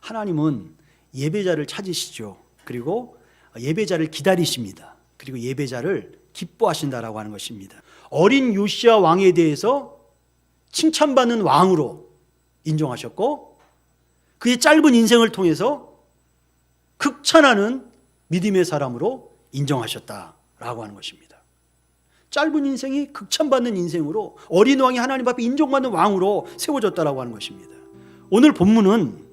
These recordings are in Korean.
하나님은 예배자를 찾으시죠. 그리고 예배자를 기다리십니다. 그리고 예배자를 기뻐하신다라고 하는 것입니다. 어린 요시야 왕에 대해서 칭찬받는 왕으로 인정하셨고, 그의 짧은 인생을 통해서 극찬하는 믿음의 사람으로 인정하셨다라고 하는 것입니다. 짧은 인생이 극찬받는 인생으로, 어린 왕이 하나님 앞에 인정받는 왕으로 세워졌다라고 하는 것입니다. 오늘 본문은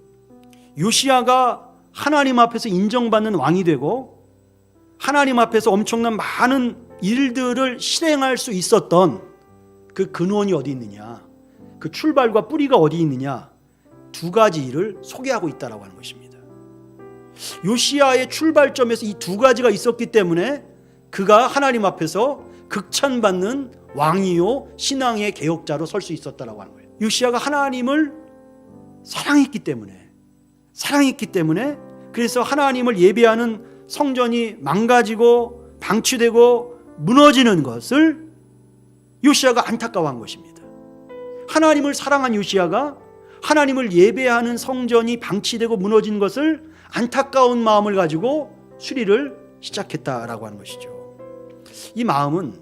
요시야가 하나님 앞에서 인정받는 왕이 되고 하나님 앞에서 엄청난 많은 일들을 실행할 수 있었던 그 근원이 어디 있느냐, 그 출발과 뿌리가 어디 있느냐, 두 가지 일을 소개하고 있다라고 하는 것입니다. 요시야의 출발점에서 이 두 가지가 있었기 때문에 그가 하나님 앞에서 극찬받는 왕이요 신앙의 개혁자로 설 수 있었다라고 하는 거예요. 요시야가 하나님을 사랑했기 때문에 그래서 하나님을 예배하는 성전이 망가지고 방치되고 무너지는 것을 요시야가 안타까워한 것입니다. 하나님을 사랑한 요시야가 하나님을 예배하는 성전이 방치되고 무너진 것을 안타까운 마음을 가지고 수리를 시작했다라고 하는 것이죠. 이 마음은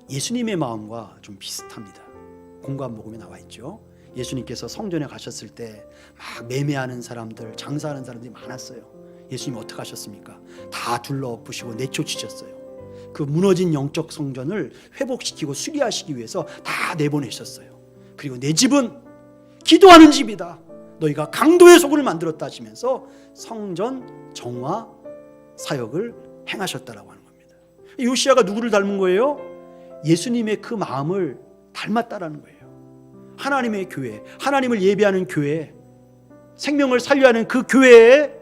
예수님의 마음과 좀 비슷합니다. 공관복음에 나와 있죠. 예수님께서 성전에 가셨을 때 막 매매하는 사람들, 장사하는 사람들이 많았어요. 예수님 어떻게 하셨습니까? 다 둘러엎으시고 내쫓으셨어요. 그 무너진 영적 성전을 회복시키고 수리하시기 위해서 다 내보내셨어요. 그리고 내 집은 기도하는 집이다, 너희가 강도의 소굴을 만들었다 하시면서 성전 정화 사역을 행하셨다라고 하는 겁니다. 요시야가 누구를 닮은 거예요? 예수님의 그 마음을 닮았다라는 거예요. 하나님의 교회, 하나님을 예배하는 교회, 생명을 살려하는 그 교회의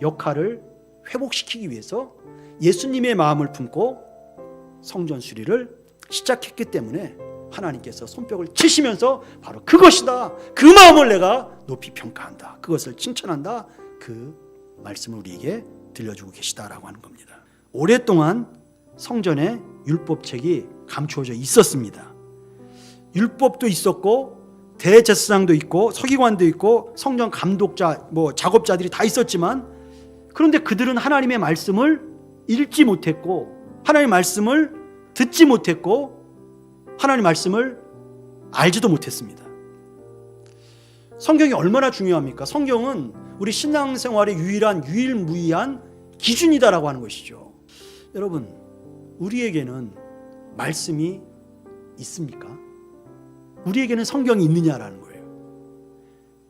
역할을 회복시키기 위해서 예수님의 마음을 품고 성전 수리를 시작했기 때문에 하나님께서 손뼉을 치시면서 바로 그것이다, 그 마음을 내가 높이 평가한다, 그것을 칭찬한다, 그 말씀을 우리에게 들려주고 계시다라고 하는 겁니다. 오랫동안 성전에 율법책이 감추어져 있었습니다. 율법도 있었고 대제사장도 있고 서기관도 있고 성전 감독자, 작업자들이 다 있었지만, 그런데 그들은 하나님의 말씀을 읽지 못했고 하나님의 말씀을 듣지 못했고 하나님의 말씀을 알지도 못했습니다. 성경이 얼마나 중요합니까? 성경은 우리 신앙생활의 유일무이한 기준이다라고 하는 것이죠. 여러분, 우리에게는 말씀이 있습니까? 우리에게는 성경이 있느냐라는 거예요.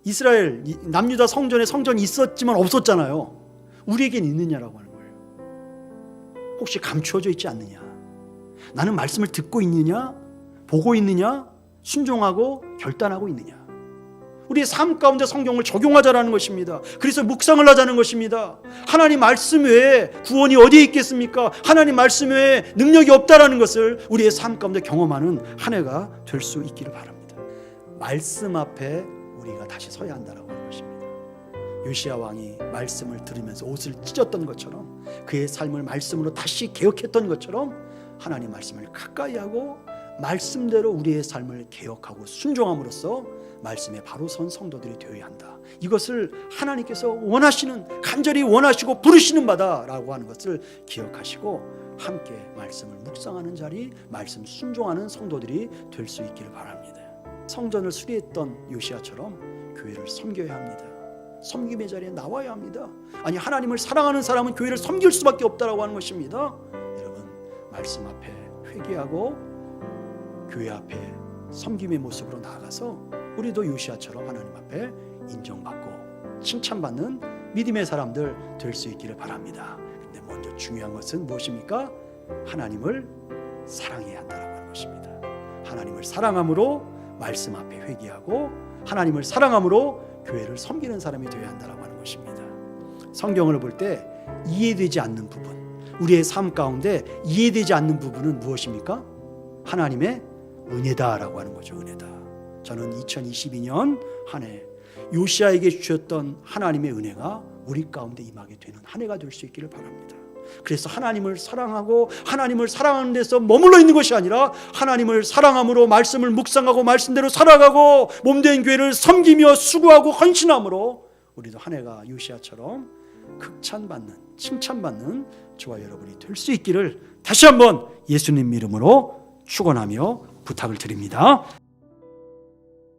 이스라엘 남유다 성전에 성전이 있었지만 없었잖아요. 우리에게는 있느냐라고 하는 거예요. 혹시 감추어져 있지 않느냐? 나는 말씀을 듣고 있느냐? 보고 있느냐? 순종하고 결단하고 있느냐? 우리의 삶 가운데 성경을 적용하자라는 것입니다. 그래서 묵상을 하자는 것입니다. 하나님 말씀 외에 구원이 어디에 있겠습니까? 하나님 말씀 외에 능력이 없다라는 것을 우리의 삶 가운데 경험하는 한 해가 될 수 있기를 바랍니다. 말씀 앞에 우리가 다시 서야 한다라고 하는 것입니다. 요시야 왕이 말씀을 들으면서 옷을 찢었던 것처럼, 그의 삶을 말씀으로 다시 개혁했던 것처럼 하나님 말씀을 가까이 하고 말씀대로 우리의 삶을 개혁하고 순종함으로써 말씀에 바로 선 성도들이 되어야 한다. 이것을 하나님께서 원하시는, 간절히 원하시고 부르시는 바다라고 하는 것을 기억하시고 함께 말씀을 묵상하는 자리, 말씀 순종하는 성도들이 될 수 있기를 바랍니다. 성전을 수리했던 요시야처럼 교회를 섬겨야 합니다. 섬김의 자리에 나와야 합니다. 아니, 하나님을 사랑하는 사람은 교회를 섬길 수밖에 없다라고 하는 것입니다. 여러분, 말씀 앞에 회개하고 교회 앞에 섬김의 모습으로 나아가서 우리도 요시야처럼 하나님 앞에 인정받고 칭찬받는 믿음의 사람들 될 수 있기를 바랍니다. 근데 먼저 중요한 것은 무엇입니까? 하나님을 사랑해야 한다는 것입니다. 하나님을 사랑함으로 말씀 앞에 회개하고 하나님을 사랑함으로 교회를 섬기는 사람이 되어야 한다는 것입니다. 성경을 볼 때 이해되지 않는 부분, 우리의 삶 가운데 이해되지 않는 부분은 무엇입니까? 하나님의 은혜다라고 하는 거죠. 은혜다. 저는 2022년 한 해 요시야에게 주셨던 하나님의 은혜가 우리 가운데 임하게 되는 한 해가 될 수 있기를 바랍니다. 그래서 하나님을 사랑하고 하나님을 사랑하는 데서 머물러 있는 것이 아니라 하나님을 사랑함으로 말씀을 묵상하고 말씀대로 살아가고 몸된 교회를 섬기며 수고하고 헌신함으로 우리도 한 해가 요시야처럼 극찬받는, 칭찬받는 저와 여러분이 될 수 있기를 다시 한번 예수님 이름으로 축원하며 부탁을 드립니다.